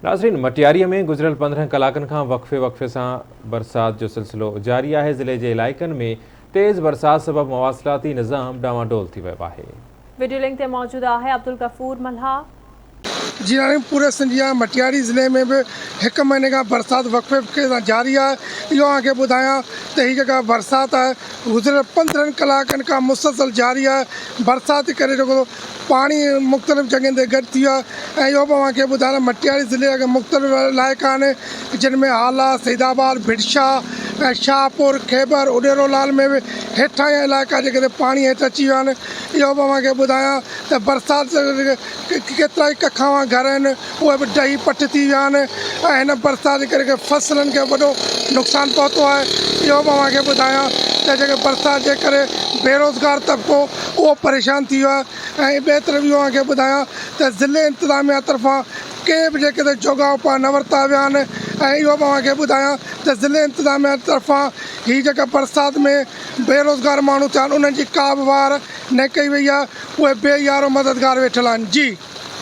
नाज़रीन, मटियारीअ में गुज़िरियल 15 कलाकनि खां वक़्फ़े सां बरसात जो सिलसिलो जारी आहे। ज़िले जे इलाइक़नि में तेज़ बरसात सबबि मवासिलाती निज़ाम डामाडोल थी वियो आहे। वीडियो लिंक ते मौजूद आहे अब्दुल गफूर मल्हा। जी हाँ, पूरे सिंधिया मटियारी ज़िले में भी एक महीने का बरसात वक़्फ़े सां जारी है। इहो आगे बुधाया तो ही जगह बरसात है गुज़िरियल 15 कलाकनि का मुसलसल जारी है। बरसात करे जो पानी मुख़्तलिफ़ जगह ते गॾु थी वियो आहे। इहो बि तव्हांखे ॿुधायां मटियारी ज़िले जा मुख़्तलिफ़ इलाइक़ा आहिनि जिनमें आला, सैदाबाद, भिड़शा, शाहपुर, खैबर, उडेरोलाल में भी हेठां जा इलाइक़ा जेके पानी हेठि अची विया आहिनि। इहो बि तव्हांखे ॿुधायां त बरसात केतिरा ई कखावा घर आहिनि उहे बि डही पट थी विया आहिनि ऐं हिन बरसात जे करे फसलनि खे वॾो नुक़सानु पहुतो आहे। इहो बि तव्हांखे ॿुधायां त जेके बरसात जे करे बेरोज़गार तबिको उहो परेशान थी वियो आहे। ऐं ॿिए तरफ़ इहो तव्हांखे ॿुधायां त ज़िले इंतिज़ामिया तरफ़ां के बि जेके जोगा उपाय न वरिता विया आहिनि। ऐं इहो बि तव्हांखे ॿुधायां त ज़िले इंतिज़ामिया तरफ़ां हीअ जेका बरसाति में बेरोज़गार माण्हू थिया आहिनि उन्हनि जी का बि वार न कई वई आहे। उहे बेयारो मददगार वेठल आहिनि। जी।